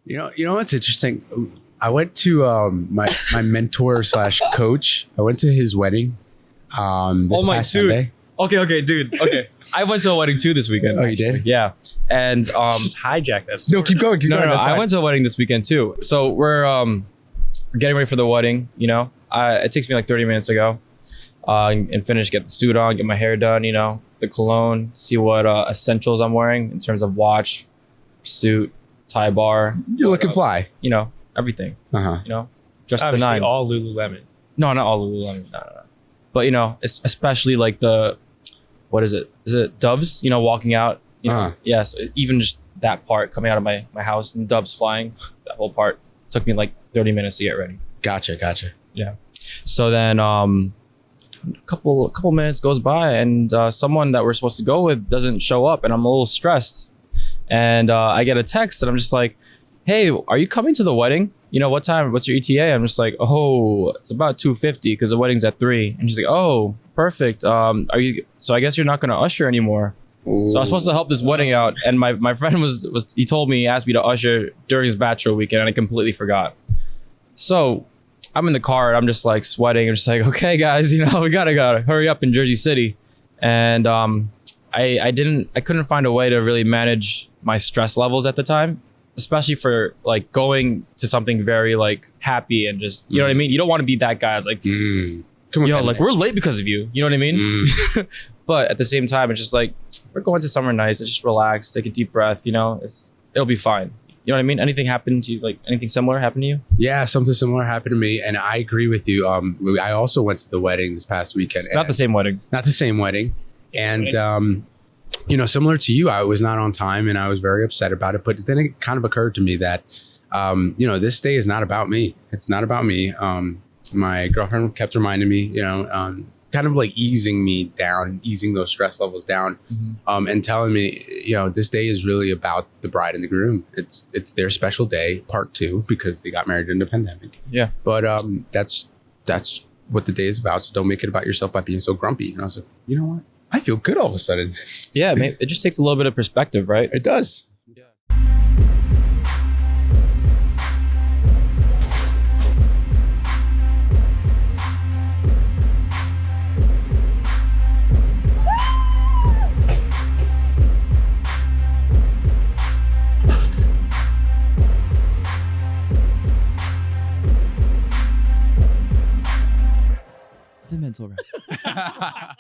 You know what's interesting? I went to my mentor slash coach. I went to his wedding. This past Sunday. Okay, dude. Okay, I went to a wedding too this weekend. Oh, you did? Yeah, and Just hijack that story. No, keep going. no. I went to a wedding this weekend too. So we're getting ready for the wedding. You know, it takes me like 30 minutes to go and finish, get the suit on, get my hair done. You know, the cologne, see what essentials I'm wearing in terms of watch, suit, tie bar. You're looking fly. You know, everything. Uh-huh. You know, just the Obviously, nine. all Lululemon. No, not all Lululemon. No. But you know, especially like what is it? Is it doves? You know, walking out. You know, Uh-huh. yeah. So even just that part coming out of my house and doves flying, that whole part took me like 30 minutes to get ready. Gotcha. Yeah. So then a couple minutes goes by and someone that we're supposed to go with doesn't show up, and I'm a little stressed. And I get a text and I'm just like, hey, are you coming to the wedding? You know, what time? What's your ETA? I'm just like, oh, it's about 2:50 because the wedding's at 3. And she's like, oh, perfect. Are you? So I guess you're not gonna usher anymore. Ooh. So I was supposed to help this wedding out, and my friend was he told me, he asked me to usher during his bachelor weekend, and I completely forgot. So I'm in the car and I'm just like sweating. I'm just like, okay, guys, you know, we gotta hurry up in Jersey City. And I couldn't find a way to really manage my stress levels at the time, especially for like going to something very like happy and just, you know what I mean? You don't want to be that guy. It's like, Come on, you know, man. like we're late because of you. You know what I mean? But at the same time, it's just like, we're going to somewhere nice. Let's just relax, take a deep breath. You know, it'll be fine. You know what I mean? Anything happened to you? Like anything similar happened to you? Yeah, something similar happened to me, and I agree with you. I also went to the wedding this past weekend. It's not the same wedding. Not the same wedding, and you know, similar to you, I was not on time, and I was very upset about it. But then it kind of occurred to me that, you know, this day is not about me. It's not about me. My girlfriend kept reminding me, you know, kind of like easing me down, easing those stress levels down, and telling me, you know, this day is really about the bride and the groom. It's their special day, part 2, because they got married in the pandemic. Yeah. But that's what the day is about. So don't make it about yourself by being so grumpy. And I was like, you know what? I feel good all of a sudden. Yeah, it just takes a little bit of perspective, right? It does. Yeah. The mental rep.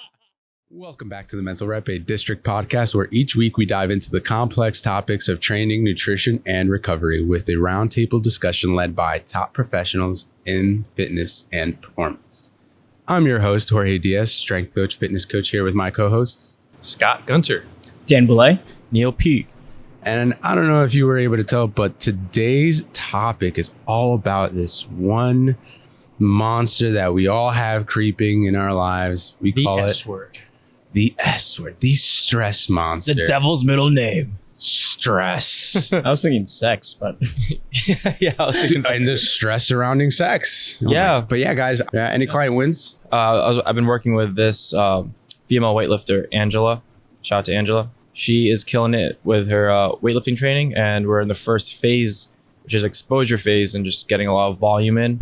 Welcome back to the Mental Rep, a district podcast where each week we dive into the complex topics of training, nutrition, and recovery with a roundtable discussion led by top professionals in fitness and performance. I'm your host, Jorge Diaz, strength coach, fitness coach, here with my co-hosts, Scott Gunter. Dan Boulay. Neil P. And I don't know if you were able to tell, but today's topic is all about this one monster that we all have creeping in our lives. We The call S it word. the S word, the stress monster. The devil's middle name. Stress. I was thinking sex, but Yeah, I was thinking And the stress surrounding sex. Yeah. But yeah, guys, any client wins? I've been working with this female weightlifter, Angela. Shout out to Angela. She is killing it with her weightlifting training, and we're in the first phase, which is exposure phase, and just getting a lot of volume in.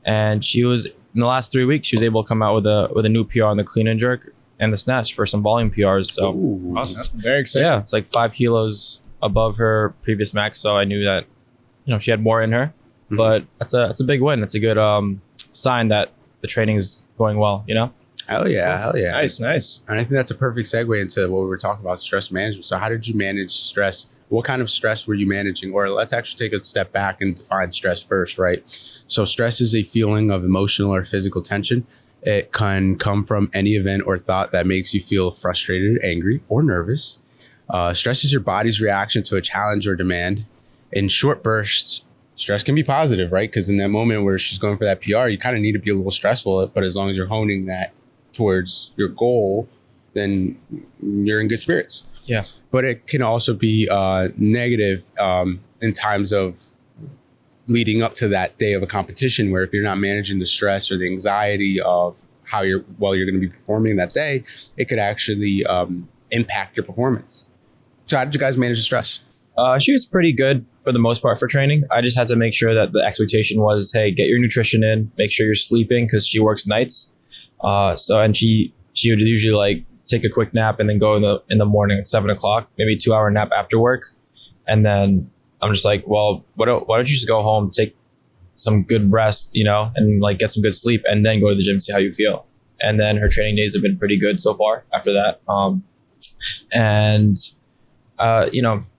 And she was, in the last 3 weeks, she was able to come out with a new PR on the clean and jerk and the snatch for some volume PRs. So Ooh. Awesome. very exciting. yeah, it's like 5 kilos above her previous max. So I knew that, you know, she had more in her. Mhm. But that's a big win. It's a good sign that the training is going well, you know? Hell yeah, hell yeah. Nice. And I think that's a perfect segue into what we were talking about, stress management. So how did you manage stress? What kind of stress were you managing? Or let's actually take a step back and define stress first, right? So stress is a feeling of emotional or physical tension. It can come from any event or thought that makes you feel frustrated, angry, or nervous. Stress is your body's reaction to a challenge or demand. In short bursts, stress can be positive, right? Because in that moment where she's going for that PR, you kind of need to be a little stressful. But as long as you're honing that towards your goal, then you're in good spirits. Yeah. But it can also be negative in times of leading up to that day of a competition, where if you're not managing the stress or the anxiety of how you're going to be performing that day, it could actually impact your performance. So how did you guys manage the stress? She was pretty good for the most part for training. I just had to make sure that the expectation was, hey, get your nutrition in, make sure you're sleeping because she works nights. And she would usually like take a quick nap and then go in the morning at 7 o'clock, maybe 2 hour nap after work. And then I'm just like, well, why don't you just go home, take some good rest, and like get some good sleep and then go to the gym, see how you feel. And then her training days have been pretty good so far after that.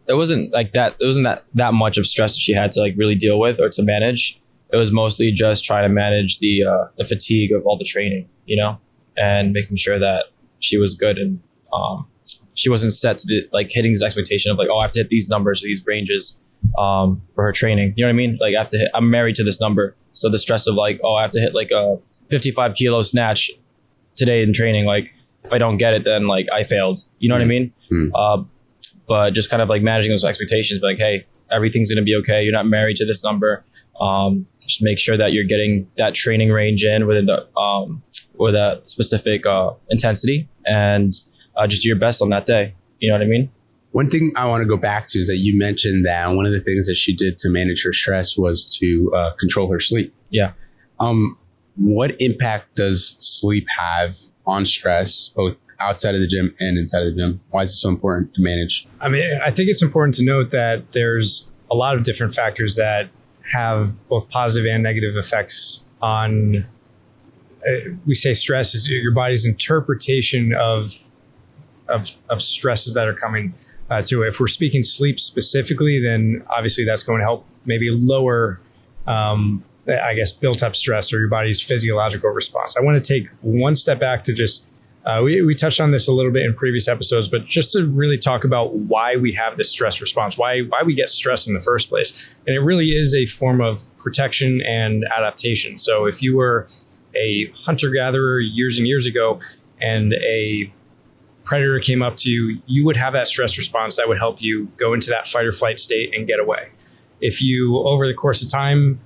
It wasn't like that. It wasn't that much of stress that she had to like really deal with or to manage. It was mostly just trying to manage the fatigue of all the training, and making sure that she was good and she wasn't set to hitting this expectation of like, oh, I have to hit these numbers or these ranges for her training. You know what I mean? Like I'm married to this number. So the stress of like, oh, I have to hit like a 55 kilo snatch today in training. Like if I don't get it, then like I failed. You know what I mean? But just kind of like managing those expectations, like, hey, everything's going to be okay. You're not married to this number. Just make sure that you're getting that training range in within the with a specific intensity, and just do your best on that day. You know what I mean? One thing I want to go back to is that you mentioned that one of the things that she did to manage her stress was to control her sleep. Yeah. What impact does sleep have on stress, both outside of the gym and inside of the gym? Why is it so important to manage? I mean, I think it's important to note that there's a lot of different factors that have both positive and negative effects on, we say stress is your body's interpretation of stresses that are coming to it. If we're speaking sleep specifically, then obviously that's going to help maybe lower, built up stress or your body's physiological response. I want to take one step back to just, we touched on this a little bit in previous episodes, but just to really talk about why we have this stress response, why we get stressed in the first place. And it really is a form of protection and adaptation. So if you were a hunter-gatherer years and years ago and a predator came up to you, you would have that stress response that would help you go into that fight or flight state and get away. If you, over the course of time,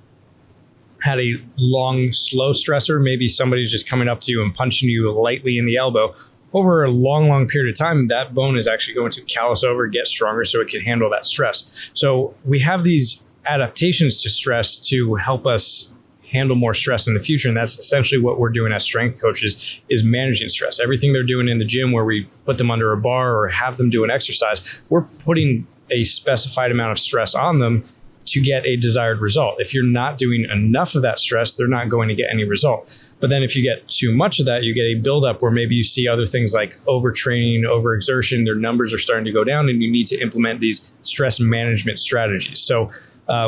had a long, slow stressor, maybe somebody's just coming up to you and punching you lightly in the elbow, over a long, long period of time, that bone is actually going to callus over, get stronger so it can handle that stress. So we have these adaptations to stress to help us handle more stress in the future. And that's essentially what we're doing as strength coaches, is managing stress. Everything they're doing in the gym where we put them under a bar or have them do an exercise, we're putting a specified amount of stress on them to get a desired result. If you're not doing enough of that stress, they're not going to get any result. But then if you get too much of that, you get a buildup where maybe you see other things like overtraining, overexertion, their numbers are starting to go down, and you need to implement these stress management strategies. So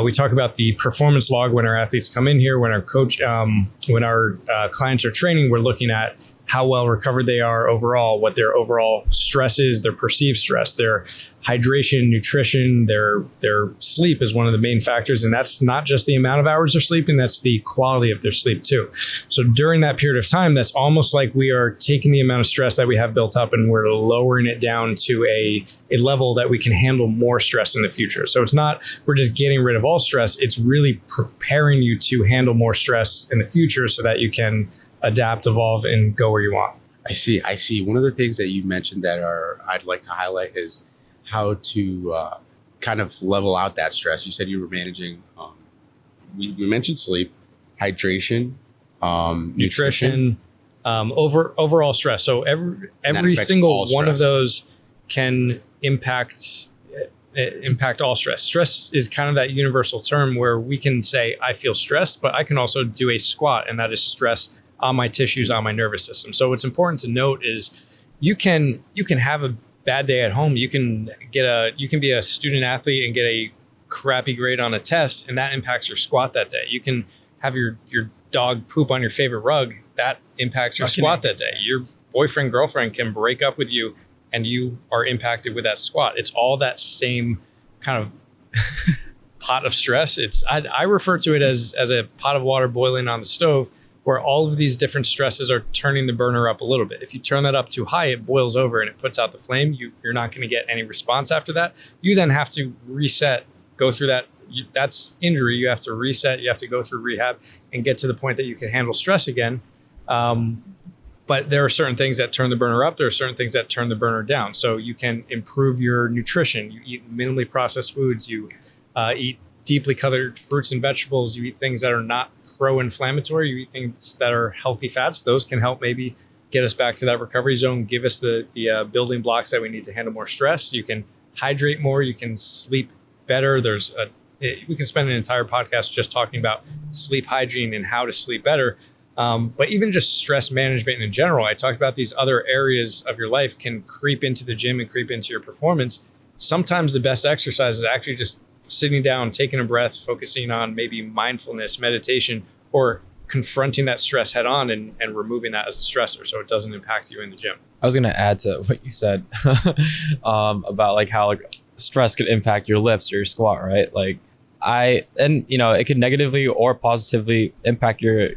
we talk about the performance log when our athletes come in here, when our coach, when our clients are training, we're looking at how well recovered they are overall, what their overall stress is, their perceived stress, their hydration, nutrition, their sleep is one of the main factors. And that's not just the amount of hours they're sleeping, that's the quality of their sleep too. So during that period of time, that's almost like we are taking the amount of stress that we have built up and we're lowering it down to a level that we can handle more stress in the future. So it's not, we're just getting rid of all stress. It's really preparing you to handle more stress in the future so that you can adapt, evolve, and go where you want. I see. One of the things that you mentioned that I'd like to highlight is how to kind of level out that stress. You said you were managing, we mentioned sleep, hydration, nutrition, overall stress. So every single one of those can impact all stress. Stress is kind of that universal term where we can say, I feel stressed, but I can also do a squat, and that is stress on my tissues, on my nervous system. So what's important to note is you can have a bad day at home. You can be a student athlete and get a crappy grade on a test, and that impacts your squat that day. You can have your dog poop on your favorite rug. That impacts your squat that day. Your boyfriend, girlfriend can break up with you and you are impacted with that squat. It's all that same kind of pot of stress. I refer to it as a pot of water boiling on the stove, where all of these different stresses are turning the burner up a little bit. If you turn that up too high, it boils over and it puts out the flame. You're not going to get any response after that. You then have to reset, go through that. That's injury. You have to reset. You have to go through rehab and get to the point that you can handle stress again. But there are certain things that turn the burner up. There are certain things that turn the burner down. So you can improve your nutrition. You eat minimally processed foods. You eat deeply colored fruits and vegetables. You eat things that are not pro-inflammatory. You eat things that are healthy fats. Those can help maybe get us back to that recovery zone, give us the building blocks that we need to handle more stress. You can hydrate more. You can sleep better. We can spend an entire podcast just talking about sleep hygiene and how to sleep better. But even just stress management in general, I talked about these other areas of your life can creep into the gym and creep into your performance. Sometimes the best exercise is actually just sitting down, taking a breath, focusing on maybe mindfulness, meditation, or confronting that stress head on and removing that as a stressor so it doesn't impact you in the gym. I was going to add to what you said about like how like stress could impact your lifts or your squat, right? Like it could negatively or positively impact your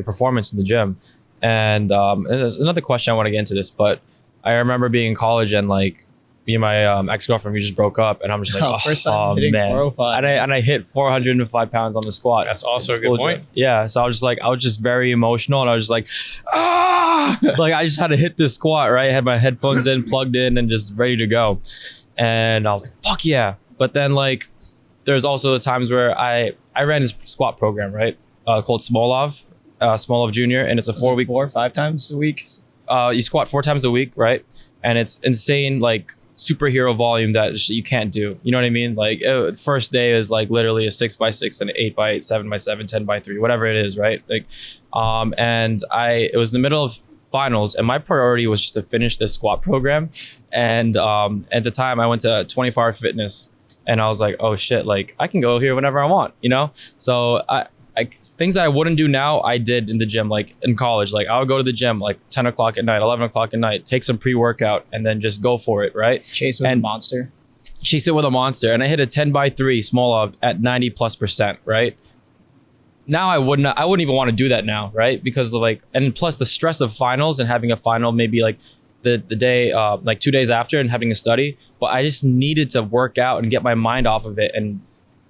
performance in the gym. And there's another question I want to get into this, but I remember being in college and like me and my ex-girlfriend, we just broke up, and I'm just like, first time hitting man. 405. And I hit 405 pounds on the squat. That's also a good point. Yeah. So I was just very emotional, and I was just like, ah, like I just had to hit this squat, right? I had my headphones in, plugged in, and just ready to go. And I was like, fuck yeah. But then like, there's also the times where I ran this squat program, right? Called Smolov Junior, and it's a 4 week. 4 or 5 times a week. You squat 4 times a week, right? And it's insane, like superhero volume that you can't do. You know what I mean? Like first day is like literally a 6x6 and an 8x8, 7x7, 10x3, whatever it is, right? Like, and it was in the middle of finals, and my priority was just to finish this squat program. And at the time, I went to 24-hour fitness, and I was like, oh shit, like I can go here whenever I want, you know? So things that I wouldn't do now, I did in the gym, like in college. Like I would go to the gym like 10 o'clock at night, 11 o'clock at night, take some pre-workout, and then just go for it, right? Chase with a monster. Chase it with a monster. And I hit a 10x3 Smolov at 90+%, right? Now I wouldn't even want to do that now, right? Because and plus the stress of finals and having a final maybe like the day, like 2 days after, and having to study. But I just needed to work out and get my mind off of it. And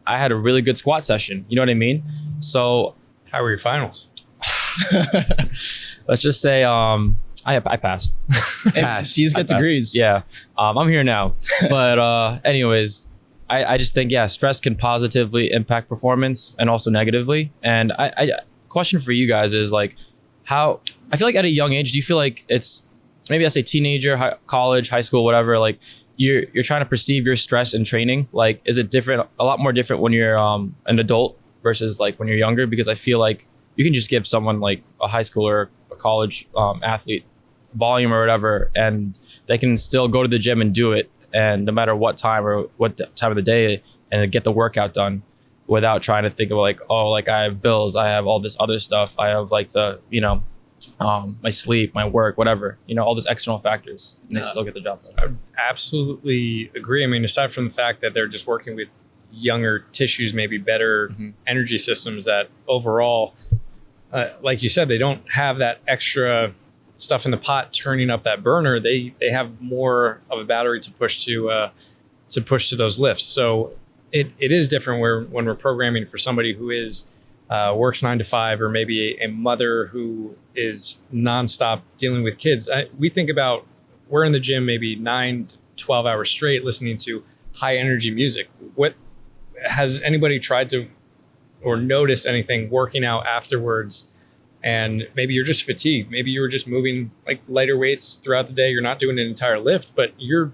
I had a really good squat session. You know what I mean? So how were your finals? Let's just say I passed. She's got degrees. Yeah. I'm here now. But anyways, I just think, yeah, stress can positively impact performance and also negatively. And I question for you guys is like, how, I feel like at a young age, do you feel like it's maybe as a teenager, college, high school, whatever, like you're trying to perceive your stress in training? Like, is it different, a lot more different when you're an adult versus like when you're younger? Because I feel like you can just give someone like a high schooler, a college athlete volume or whatever, and they can still go to the gym and do it, and no matter what time or what time of the day, and get the workout done without trying to think of like, oh, like I have bills, I have all this other stuff, I have like to, you know, my sleep, my work, whatever, you know, all these external factors, and they still get the job done. I would absolutely agree. I mean, aside from the fact that they're just working with younger tissues, maybe better energy systems, that overall, like you said, they don't have that extra stuff in the pot turning up that burner. They have more of a battery to push to those lifts. So it is different when we're programming for somebody who is works 9 to 5, or maybe a mother who is nonstop dealing with kids. We think about, we're in the gym maybe 9 to 12 hours straight listening to high energy music. What has anybody tried to or noticed anything working out afterwards? And maybe you're just fatigued. Maybe you were just moving like lighter weights throughout the day. You're not doing an entire lift, but your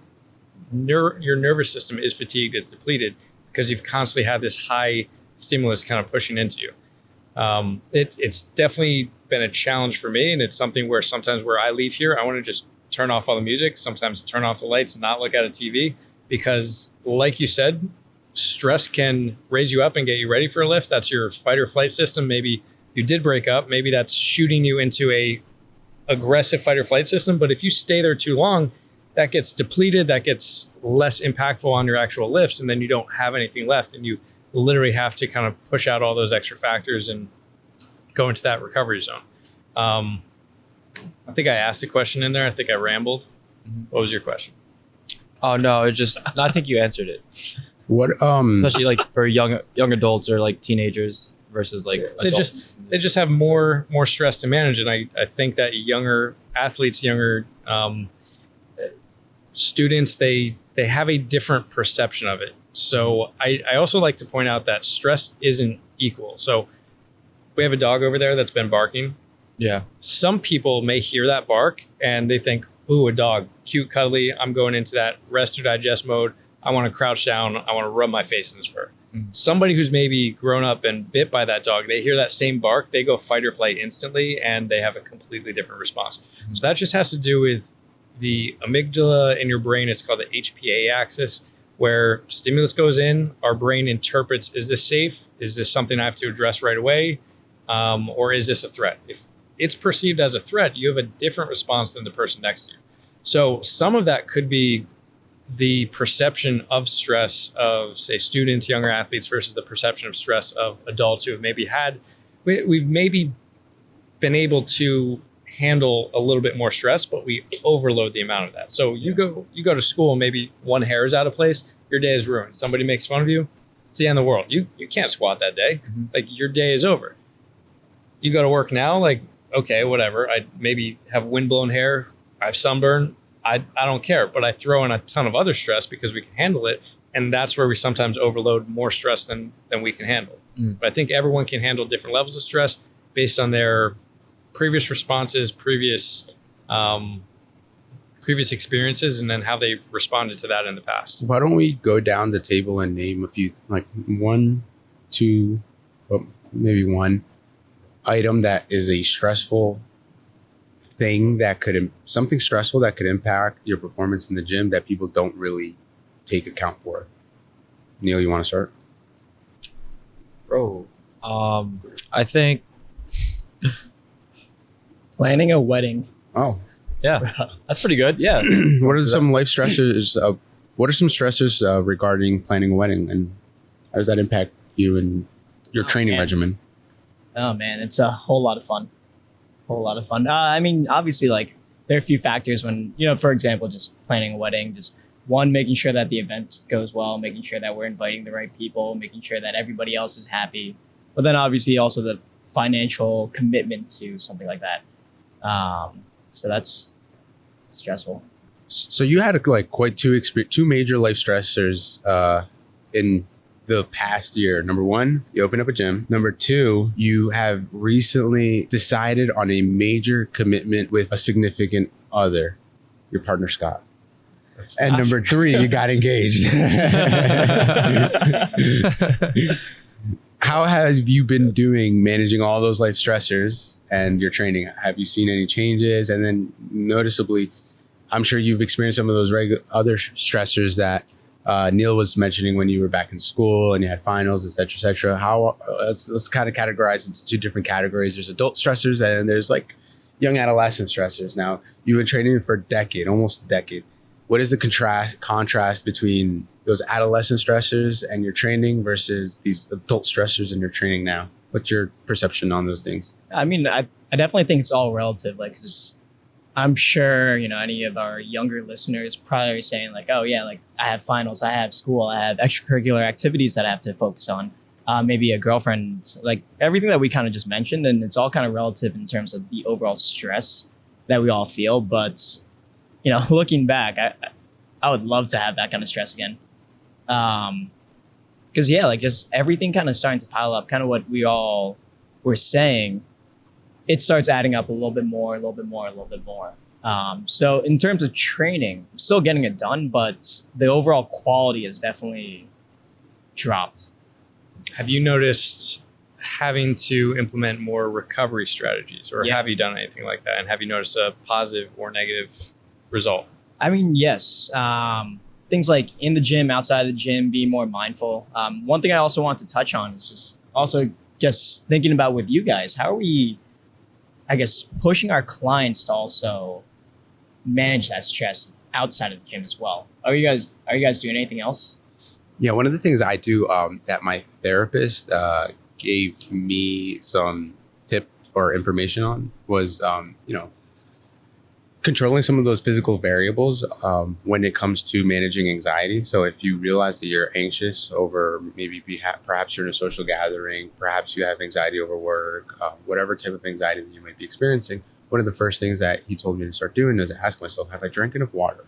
nervous system is fatigued, it's depleted, because you've constantly had this high stimulus kind of pushing into you. It's definitely been a challenge for me, and it's something where sometimes where I leave here, I want to just turn off all the music, sometimes turn off the lights, not look at a TV, because like you said, stress can raise you up and get you ready for a lift. That's your fight or flight system. Maybe you did break up, maybe that's shooting you into a aggressive fight or flight system. But if you stay there too long, that gets depleted, that gets less impactful on your actual lifts, and then you don't have anything left, and you literally have to kind of push out all those extra factors and go into that recovery zone. I think I asked a question in there. I think I rambled. What was your question? Oh no, I think you answered it. What Especially like for young adults or like teenagers versus like They adults? just have more stress to manage, and I think that younger athletes, younger students, they have a different perception of it. So I also like to point out that stress isn't equal. So we have a dog over there that's been barking. Yeah. Some people may hear that bark and they think, ooh, a dog, cute, cuddly. I'm going into that rest or digest mode. I want to crouch down. I want to rub my face in his fur. Somebody who's maybe grown up and bit by that dog, they hear that same bark, they go fight or flight instantly, and they have a completely different response. So that just has to do with the amygdala in your brain. It's called the HPA axis, where stimulus goes in, our brain interprets, is this safe? Is this something I have to address right away? Or is this a threat? If it's perceived as a threat, you have a different response than the person next to you. So some of that could be the perception of stress of, say, students, younger athletes versus the perception of stress of adults who have maybe we've maybe been able to handle a little bit more stress, but we overload the amount of that. So you go to school and maybe one hair is out of place, your day is ruined. Somebody makes fun of you, it's the end of the world. You can't squat that day. Like, your day is over. You go to work now, like, okay, whatever. I maybe have windblown hair, I have sunburn. I don't care, but I throw in a ton of other stress because we can handle it. And that's where we sometimes overload more stress than we can handle. But I think everyone can handle different levels of stress based on their previous responses, previous experiences, and then how they've responded to that in the past. Why don't we go down the table and name a few, like one, two, well, maybe one item that is a stressful thing something stressful that could impact your performance in the gym that people don't really take account for. Neil, you want to start? Bro, I think Planning a wedding. Oh, yeah, that's pretty good. Yeah. what are some life stressors? What are some stressors regarding planning a wedding, and how does that impact you and your training regimen? Oh man, it's a whole lot of fun. I mean, obviously, like, there are a few factors when, for example, just planning a wedding, just one, making sure that the event goes well, making sure that we're inviting the right people, making sure that everybody else is happy. But then obviously also the financial commitment to something like that. So that's stressful. So you had quite two major life stressors in the past year. Number one, you opened up a gym. Number two, you have recently decided on a major commitment with a significant other, your partner, Scott. And number three, you got engaged. How have you been doing managing all those life stressors and your training? Have you seen any changes? And then noticeably, I'm sure you've experienced some of those other stressors that Neil was mentioning when you were back in school and you had finals, et cetera, et cetera. How let's kind of categorize into two different categories. There's adult stressors and there's like young adolescent stressors. Now, you've been training for almost a decade. What is the contrast between those adolescent stressors and your training versus these adult stressors in your training now? What's your perception on those things? I mean, I definitely think it's all relative. Like, 'cause I'm sure, any of our younger listeners probably are saying like, oh yeah, like I have finals, I have school, I have extracurricular activities that I have to focus on. Maybe a girlfriend, like everything that we kind of just mentioned. And it's all kind of relative in terms of the overall stress that we all feel. But, looking back, I would love to have that kind of stress again. Because yeah, like just everything kind of starting to pile up, kind of what we all were saying, it starts adding up a little bit more. So in terms of training, I'm still getting it done, but the overall quality has definitely dropped. Have you noticed having to implement more recovery strategies, or have you done anything like that? And have you noticed a positive or negative result? I mean, yes. Things like in the gym, outside of the gym, being more mindful. One thing I also want to touch on is just also just thinking about with you guys, how are we, I guess, pushing our clients to also manage that stress outside of the gym as well? Are you guys doing anything else? Yeah, one of the things I do that my therapist gave me some tip or information on was, kind controlling some of those physical variables when it comes to managing anxiety. So if you realize that you're anxious over maybe perhaps you're in a social gathering, perhaps you have anxiety over work, whatever type of anxiety that you might be experiencing, one of the first things that he told me to start doing is ask myself, have I drank enough water?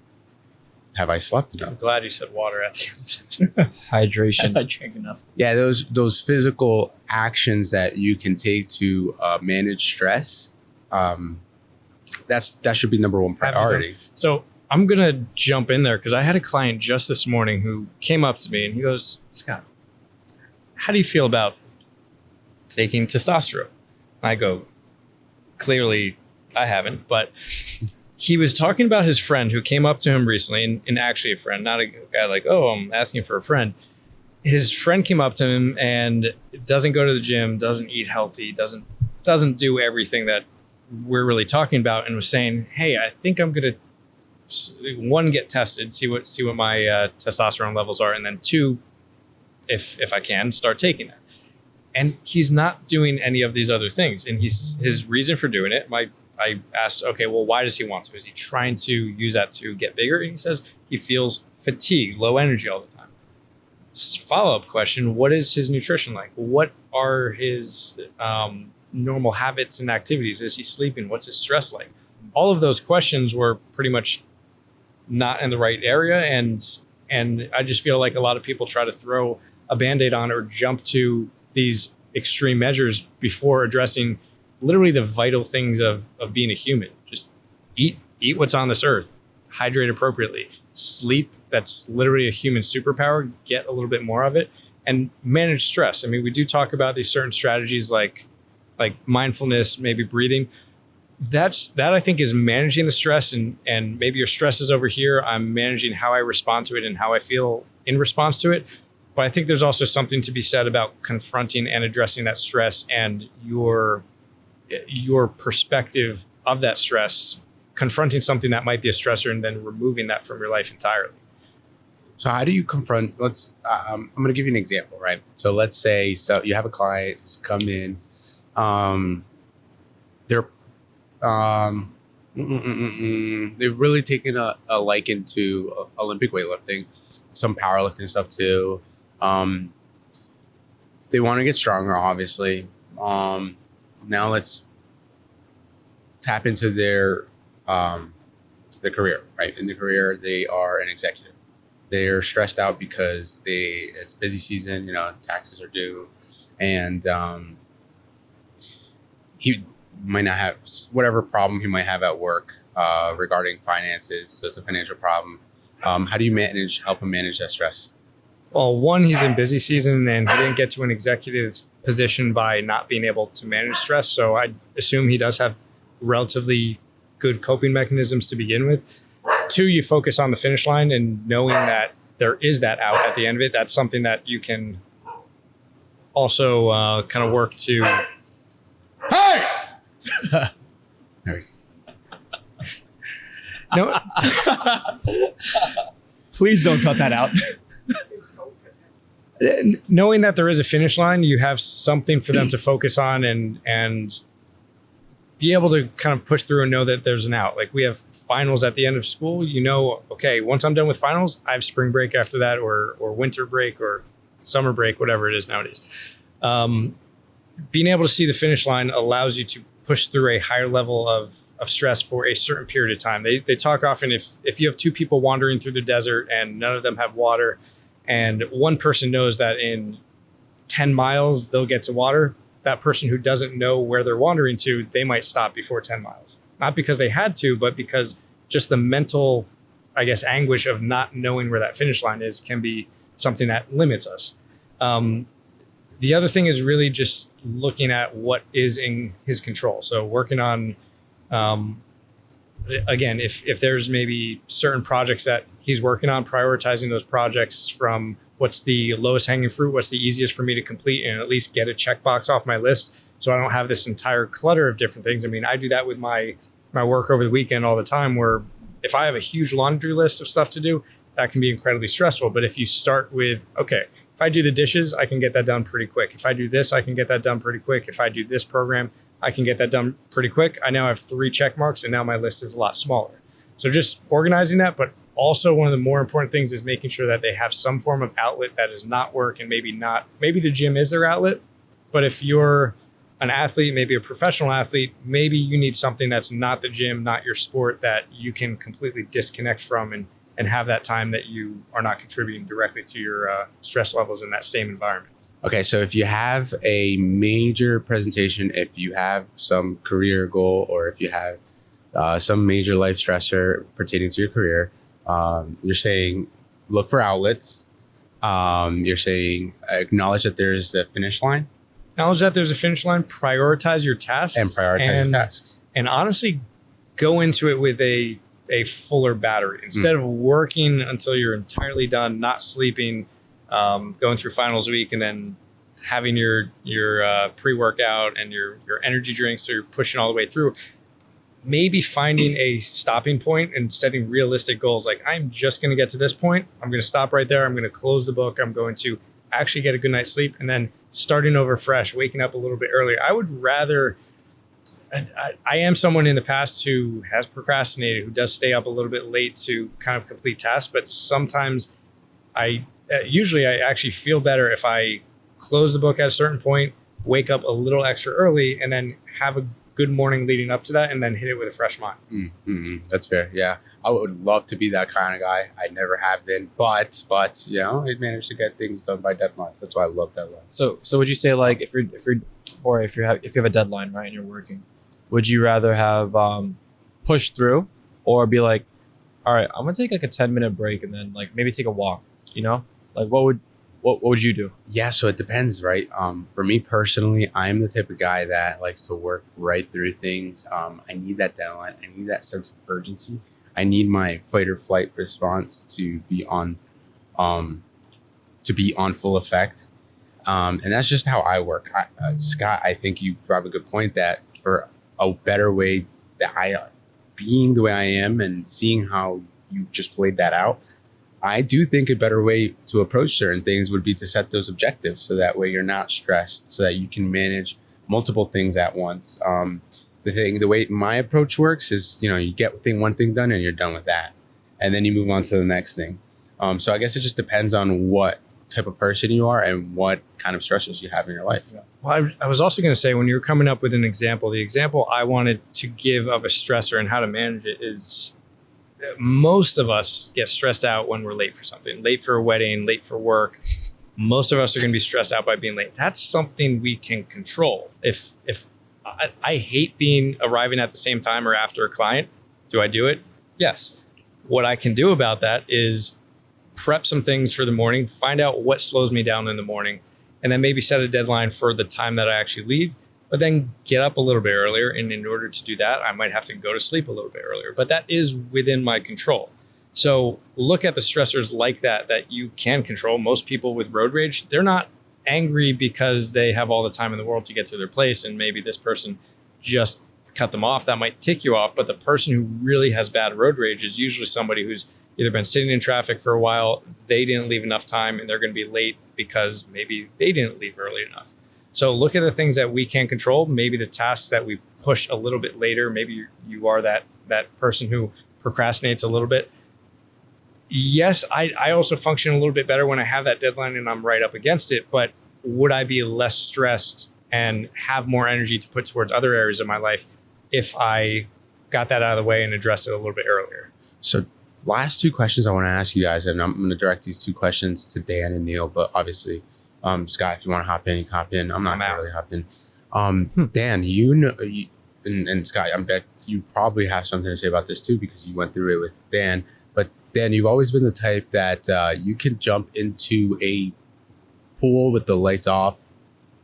Have I slept enough? I'm glad you said water at the end. Hydration. I drank enough. Yeah, those physical actions that you can take to manage stress, that should be number one priority. So I'm going to jump in there because I had a client just this morning who came up to me and he goes, Scott, how do you feel about taking testosterone? I go, clearly I haven't, but he was talking about his friend who came up to him recently, and actually a friend, not a guy like, oh, I'm asking for a friend. His friend came up to him and doesn't go to the gym, doesn't eat healthy, doesn't do everything that we're really talking about, and was saying, hey, I think I'm going to, one, get tested, see what my testosterone levels are, and then two, if I can, start taking it. And he's not doing any of these other things. And his reason for doing it, I asked, okay, well, why does he want to? Is he trying to use that to get bigger? And he says he feels fatigued, low energy all the time. Follow-up question, what is his nutrition like? What are his normal habits and activities? Is he sleeping? What's his stress like? All of those questions were pretty much not in the right area. And I just feel like a lot of people try to throw a Band-Aid on or jump to these extreme measures before addressing literally the vital things of being a human. Just eat what's on this earth, hydrate appropriately, sleep. That's literally a human superpower. Get a little bit more of it, and manage stress. I mean, we do talk about these certain strategies like mindfulness, maybe breathing. That I think is managing the stress, and maybe your stress is over here. I'm managing how I respond to it and how I feel in response to it. But I think there's also something to be said about confronting and addressing that stress and your perspective of that stress, confronting something that might be a stressor and then removing that from your life entirely. So how do you confront, I'm going to give you an example, right? So let's say, you have a client who's come in, they've really taken a liking to Olympic weightlifting, some powerlifting stuff too. They want to get stronger, obviously. Now let's tap into their career, right? In the career, they are an executive. They're stressed out because it's busy season, taxes are due, and he might not have whatever problem he might have at work regarding finances. So it's a financial problem. How do you help him manage that stress? Well, one, he's in busy season and he didn't get to an executive position by not being able to manage stress. So I assume he does have relatively good coping mechanisms to begin with. Two, you focus on the finish line and knowing that there is that out at the end of it. That's something that you can also kind of work to. Hey! No. Please don't cut that out. Knowing that there is a finish line, you have something for them to focus on and be able to kind of push through and know that there's an out. Like we have finals at the end of school, okay, once I'm done with finals, I have spring break after that or winter break or summer break, whatever it is nowadays. Being able to see the finish line allows you to push through a higher level of stress for a certain period of time. They talk often if you have two people wandering through the desert and none of them have water, and one person knows that in 10 miles they'll get to water, that person who doesn't know where they're wandering to, they might stop before 10 miles. Not because they had to, but because just the mental, anguish of not knowing where that finish line is can be something that limits us. The other thing is really just looking at what is in his control. So working on, again, if there's maybe certain projects that he's working on, prioritizing those projects from what's the lowest hanging fruit, what's the easiest for me to complete and at least get a checkbox off my list so I don't have this entire clutter of different things. I mean, I do that with my work over the weekend all the time, where if I have a huge laundry list of stuff to do, that can be incredibly stressful. But if you start with, okay, if I do the dishes, I can get that done pretty quick. If I do this, I can get that done pretty quick. If I do this program, I can get that done pretty quick. I now have 3 check marks, and now my list is a lot smaller. So just organizing that, but also one of the more important things is making sure that they have some form of outlet that is not work, and maybe the gym is their outlet. But if you're an athlete, maybe a professional athlete, maybe you need something that's not the gym, not your sport, that you can completely disconnect from and have that time that you are not contributing directly to your stress levels in that same environment. Okay, so if you have a major presentation, if you have some career goal, or if you have some major life stressor pertaining to your career, you're saying look for outlets. You're saying acknowledge that there's the finish line. Acknowledge that there's a finish line, prioritize your tasks. Your tasks. And honestly, go into it with a fuller battery. Instead of working until you're entirely done, not sleeping, going through finals week, and then having your pre-workout and your energy drinks, so you're pushing all the way through. Maybe finding a stopping point and setting realistic goals. Like, I'm just going to get to this point. I'm going to stop right there. I'm going to close the book. I'm going to actually get a good night's sleep, and then starting over fresh, waking up a little bit earlier. I would rather, I am someone in the past who has procrastinated, who does stay up a little bit late to kind of complete tasks, but sometimes usually I actually feel better if I close the book at a certain point, wake up a little extra early, and then have a good morning leading up to that, and then hit it with a fresh mind. Mm-hmm. That's fair. Yeah, I would love to be that kind of guy. I never have been, but you know, I managed to get things done by deadlines. That's why I love deadlines. So would you say, like, if you have a deadline, right, and you're working, would you rather have pushed through, or be like, all right, I'm gonna take like a 10-minute break and then like maybe take a walk? You know, like what would you do? Yeah, so it depends, right? For me personally, I'm the type of guy that likes to work right through things. I need that deadline. I need that sense of urgency. I need my fight or flight response to be on full effect. And that's just how I work. Scott, I think you brought a good point that for a better way that being the way I am and seeing how you just laid that out, I do think a better way to approach certain things would be to set those objectives, so that way you're not stressed, so that you can manage multiple things at once. The way my approach works is, you know, you get one thing done and you're done with that, and then you move on to the next thing. So I guess it just depends on what type of person you are and what kind of stressors you have in your life. Well, I was also going to say, when you were coming up with an example, the example I wanted to give of a stressor and how to manage it is, most of us get stressed out when we're late for something, late for a wedding, late for work. Most of us are going to be stressed out by being late. That's something we can control. If I hate arriving at the same time or after a client, do I do it? Yes. What I can do about that is prep some things for the morning, find out what slows me down in the morning, and then maybe set a deadline for the time that I actually leave. But then get up a little bit earlier. And in order to do that, I might have to go to sleep a little bit earlier. But that is within my control. So look at the stressors like that you can control. Most people with road rage, they're not angry because they have all the time in the world to get to their place, and maybe this person just cut them off. That might tick you off. But the person who really has bad road rage is usually somebody who's either been sitting in traffic for a while, they didn't leave enough time, and they're going to be late because maybe they didn't leave early enough. So look at the things that we can control, maybe the tasks that we push a little bit later. Maybe you are that person who procrastinates a little bit. Yes, I also function a little bit better when I have that deadline and I'm right up against it, but would I be less stressed and have more energy to put towards other areas of my life if I got that out of the way and addressed it a little bit earlier? So last 2 questions I want to ask you guys, and I'm going to direct these 2 questions to Dan and Neil, but obviously, Scott, if you want to hop in, you can hop in. I'm not really hopping. Dan, you know, and Scott, I bet you probably have something to say about this too, because you went through it with Dan. But Dan, you've always been the type that you can jump into a pool with the lights off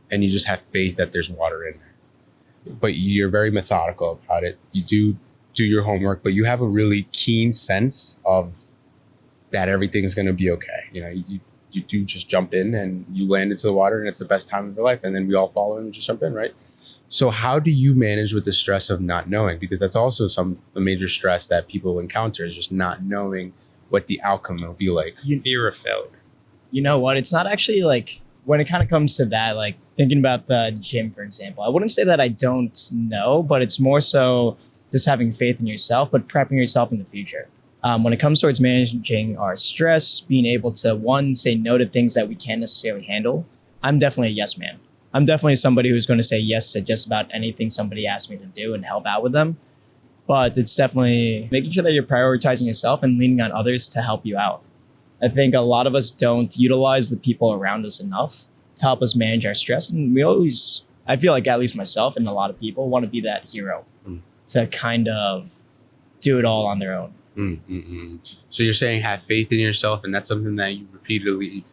and you just have faith that there's water in there. But you're very methodical about it. You do your homework, but you have a really keen sense of that everything's going to be okay. You know, you do just jump in and you land into the water, and it's the best time of your life. And then we all follow and just jump in, right? So how do you manage with the stress of not knowing? Because that's also a major stress that people encounter, is just not knowing what the outcome will be like. Fear of failure. You know what? It's not actually like when it kind of comes to that, like thinking about the gym, for example, I wouldn't say that I don't know, but it's more so just having faith in yourself, but prepping yourself in the future. When it comes towards managing our stress, being able to, one, say no to things that we can't necessarily handle. I'm definitely a yes man. I'm definitely somebody who's going to say yes to just about anything somebody asks me to do and help out with them. But it's definitely making sure that you're prioritizing yourself and leaning on others to help you out. I think a lot of us don't utilize the people around us enough to help us manage our stress. And we always, I feel like at least myself and a lot of people want to be that hero to kind of do it all on their own. So you're saying have faith in yourself, and that's something that you repeatedly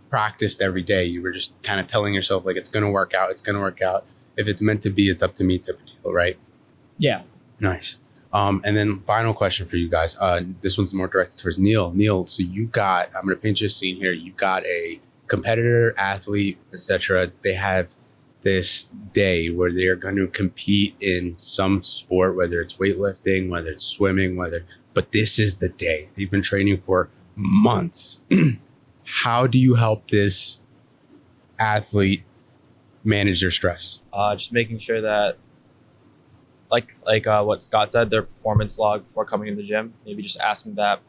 practiced every day. You were just kind of telling yourself like, it's going to work out. It's going to work out. If it's meant to be, it's up to me type of deal, right? Yeah. Nice. And then final question for you guys. This one's more directed towards Neil. Neil, so you got, I'm going to paint you a scene here. You got a competitor, athlete, etc. They have this day where they're going to compete in some sport, whether it's weightlifting, whether it's swimming, but this is the day. They've been training for months. How do you help this athlete manage their stress? Just making sure that, like what Scott said, their performance log before coming to the gym, maybe just asking that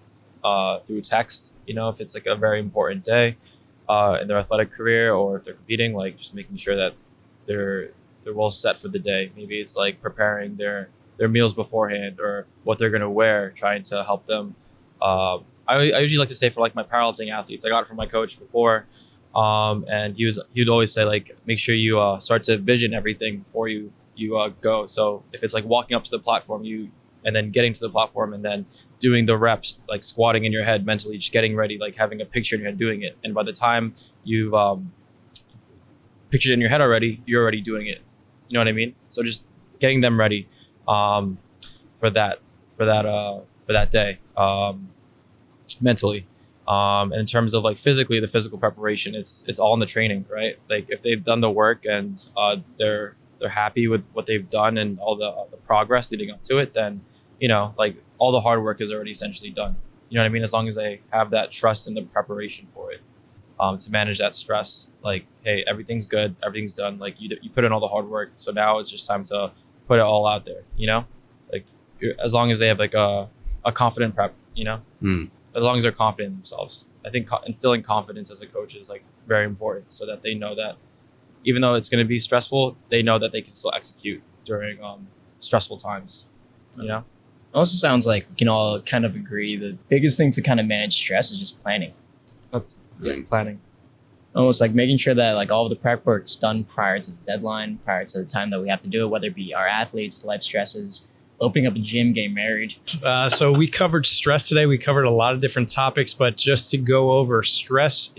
through text, if it's like a very important day in their athletic career, or if they're competing, like just making sure that they're well set for the day. Maybe it's like preparing their meals beforehand, or what they're going to wear, trying to help them. I usually like to say for like my powerlifting athletes, I got it from my coach before, and he'd always say like, make sure you start to vision everything before you go. So if it's like walking up to the platform, and then getting to the platform, and then doing the reps, like squatting in your head mentally, just getting ready, like having a picture in your head doing it. And by the time you've pictured in your head already, you're already doing it. You know what I mean? So just getting them ready for that day mentally. And in terms of like physically, the physical preparation, it's all in the training, right? Like if they've done the work and they're happy with what they've done and all the progress leading up to it, then like all the hard work is already essentially done. You know what I mean? As long as they have that trust in the preparation for it, to manage that stress. Like, hey, everything's good, everything's done. Like you put in all the hard work, so now it's just time to put it all out there. Like as long as they have like a confident prep. As long as they're confident in themselves. I think instilling confidence as a coach is like very important, so that they know that even though it's going to be stressful, they know that they can still execute during stressful times. It also sounds like we can all kind of agree the biggest thing to kind of manage stress is just planning. That's planning. Almost like making sure that like all of the prep work's done prior to the deadline, prior to the time that we have to do it, whether it be our athletes, life stresses, opening up a gym, getting married. So we covered stress today. We covered a lot of different topics, but just to go over, stress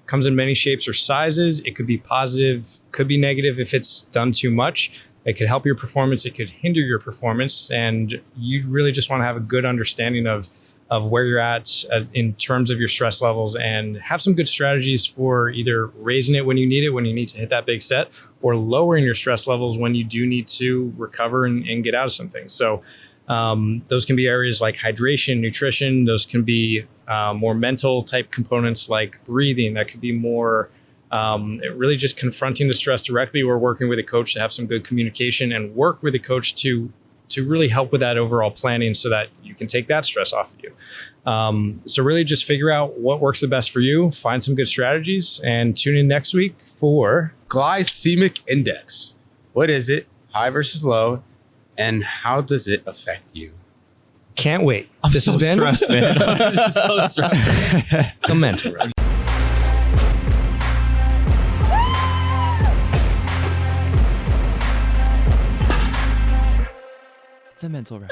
comes in many shapes or sizes. It could be positive, could be negative if it's done too much. It could help your performance. It could hinder your performance. And you really just want to have a good understanding of where you're at in terms of your stress levels, and have some good strategies for either raising it when you need it, when you need to hit that big set, or lowering your stress levels when you do need to recover and get out of something. So those can be areas like hydration, nutrition. Those can be more mental type components like breathing. That could be more really just confronting the stress directly, or working with a coach to have some good communication and work with a coach to really help with that overall planning, so that you can take that stress off of you. So really just figure out what works the best for you, find some good strategies, and tune in next week for Glycemic index. What is it? High versus low, and how does it affect you? Can't wait. This has been stressed, man. This is so stressful. The Mental Rep. The Mental Rep.